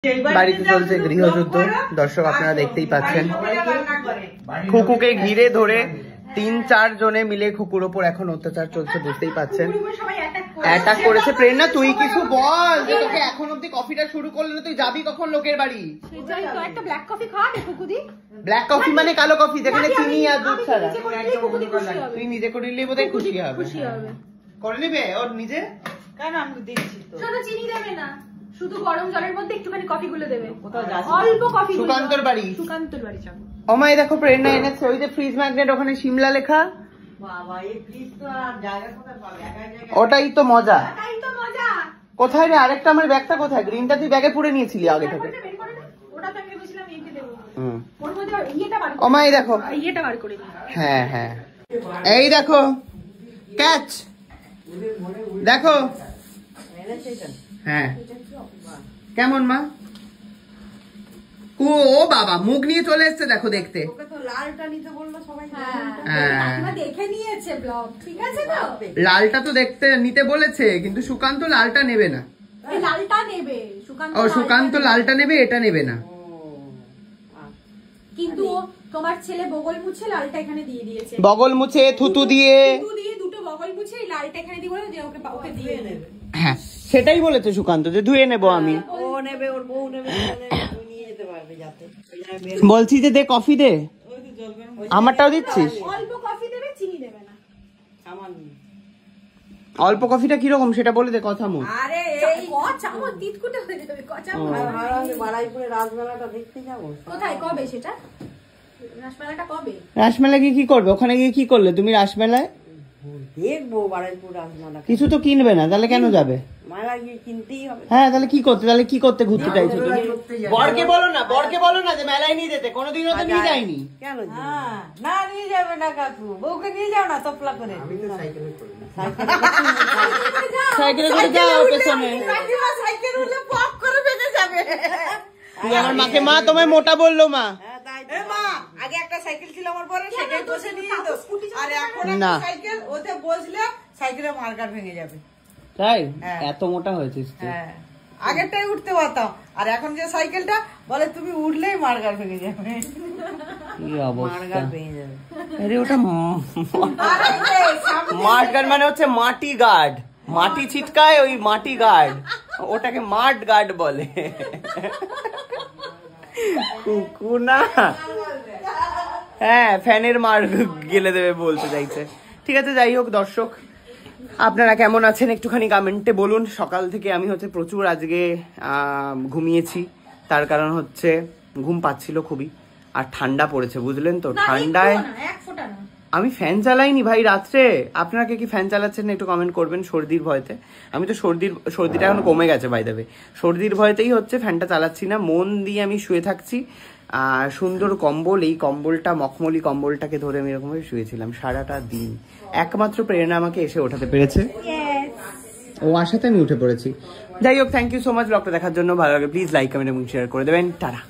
বাড়িতে চলছে গৃহযুদ্ধ, দর্শক আপনারা দেখতেই পাচ্ছেন। খুকুকে ঘিরে ধরে ৩-৪ জনে মিলে খুকুর ওপর এখন অত্যাচার চলছে, বুঝতেই পাচ্ছেন। অ্যাটাক করেছে। প্রেরণা তুই কিছু বল, যে তোকে এখন অব্দি কফিটা শুরু করলে না, তুই যাবি কখন লোকের বাড়ি? ব্ল্যাক কফি মানে কালো কফি, যেখানে চিনি আর দুধ ছাড়া। তুই নিজে করে নিলে বোধহয় খুশি হবে। করে নেবে ওর নিজে? কেন আমি দিচ্ছি তো। চিনি দেবে না, শুধু গরম জলের মধ্যে একটুখানি কফি গুলো দেবে, অল্প কফি। সুকান্তর বাড়ি, সুকান্তর বাড়ি যাবো। ওমাই দেখো প্রেরণা এনেছে ওই যে ফ্রিজ ম্যাগনেট, ওখানে সিমলা লেখা। বাবা এই ফ্রিজ তো আর জায়গা কোথায় পাবে? ওটাই তো মজা। ওটাই তো মজা। কোথায় রে আরেকটা? আমার ব্যাগটা কোথায়? গ্রিনটা তুই ব্যাগে পুরে নিয়েছিলি আগে থেকে। ওটা তো ভেবেছিলাম এইতে দেব। ওর মধ্যে ইয়েটা বার করে। ওমাই দেখো ইয়েটা বার করে দিই। হ্যাঁ হ্যাঁ, এই দেখো ক্যাচ, দেখো। হ্যাঁ কেমন মা? ও বাবা মুখ নিয়ে চলে এসছে দেখো দেখতে। লালটা তো দেখতে নিতে বলেছে, কিন্তু সুকান্ত লালটা নেবে না। ও সুকান্ত লালটা নেবে, এটা নেবে না। কিন্তু তোমার ছেলে বগল মুছে লালটা এখানে দিয়ে দিয়েছে। বগল মুছে থুতু দিয়ে দুটো বগল মুছে লালটা এখানে দিয়ে বলে যে ওকে দিয়ে নেবে। হ্যাঁ সেটাই বলেছে সুকান্ত, যে ধুয়ে নেবো আমি। ও নেবে, ওর বউ নেবে, নিয়ে যেতে পারবে যাতে। বলছি যে দে কফি দে, আমারটাও দিচ্ছিস? অল্প কফি দেবে, চিনি দেবে না। অল্প কফিটা কিরকম সেটা বলে দে, কথা মুখ। আরে এই চামচ তিতকুটে হয়ে যাবে, চামচ। বাড়াইপুরে রাজমেলাটা দেখতে যাবো। কোথায়, কবে সেটা? রাসমেলাটা কবে? রাসমেলা গিয়ে কি করবে? ওখানে গিয়ে কি করলে তুমি রাসমেলায়? দেখবো বাড়াইপুর রাজমেলা। কিছু তো কিনবে না, তাহলে কেন যাবে? মেলা গিয়ে কিনতেই হবে। হ্যাঁ তাহলে কি করতে, তাহলে কি করতে ঘুরতে চাইছো তুমি? বরকে বলো না, বরকে বলো না যে মেলায় নিয়ে যেতে, কোনোদিনও তো নিয়ে যায়নি। কেন না নিয়ে যাবে না কাকু? বউকে নিয়ে যাও না তপলা করে। সাইকেলে করে যাও পেছনে। সাইকেল উঠলে পক করে বেঁধে যাবে। তুই আমার মাকে, মা তোমায় মোটা বললো মা। মা আগে একটা সাইকেল ছিল আমার পরে, সেটাই বসে নিয়ে যেত। আর এখন না সাইকেল, ওতে বসলে সাইকেলে মার্কার ভেঙে যাবে। তাই এত মোটা হয়েছিস তুই? হ্যাঁ আগেরটাই উঠতে পারতাম, আর এখন যে সাইকেলটা বলে তুমি উঠলেই মার্কার ভেঙে যাবে। কি অবস্থা, মার্কার ভেঙে যাবে। আরে ওটা মার্কার মানে হচ্ছে মাটি গার্ড, মাটি ছিটকায় ওই মাটি গার্ড, ওটাকে মাঠ গার্ড বলে। কুকুনা হ্যাঁ ফ্যানের মার গেলে দেবে বলতে চাইছে। ঠিক আছে যাই হোক দর্শক, আপনারা কেমন আছেন একটুখানি কমেন্টে বলুন। সকাল থেকে আমি হচ্ছে প্রচুর আজকে ঘুমিয়েছি, তার কারণ হচ্ছে ঘুম পাচ্ছিল খুবই, আর ঠান্ডা পড়েছে বুঝলেন তো। ঠান্ডায় আমি ফ্যান চালাইনি ভাই রাত্রে। আপনারা কি ফ্যান চালাচ্ছেন না একটু কমেন্ট করবেন। সর্দির ভয়তে আমি তো সর্দিটা এখন কমে গেছে বাই দ্য ওয়ে, সর্দির ভয়তেই হচ্ছে ফ্যানটা চালাচ্ছি না, মন দিয়ে আমি শুয়ে থাকছি। আর সুন্দর কম্বল, এই কম্বলটা মখমলি কম্বলটাকে ধরে আমি এরকম ভাবে শুয়েছিলাম সারাটা দিন। একমাত্র প্রেরণা আমাকে এসে ওঠাতে পেরেছে, ও আসাতে আমি উঠে পড়েছি। যাই হোক থ্যাংক ইউ সো মাচ ব্লগটা দেখার জন্য। ভালো লাগে প্লিজ লাইক কমেন্ট এবং শেয়ার করে দেবেন। টাটা।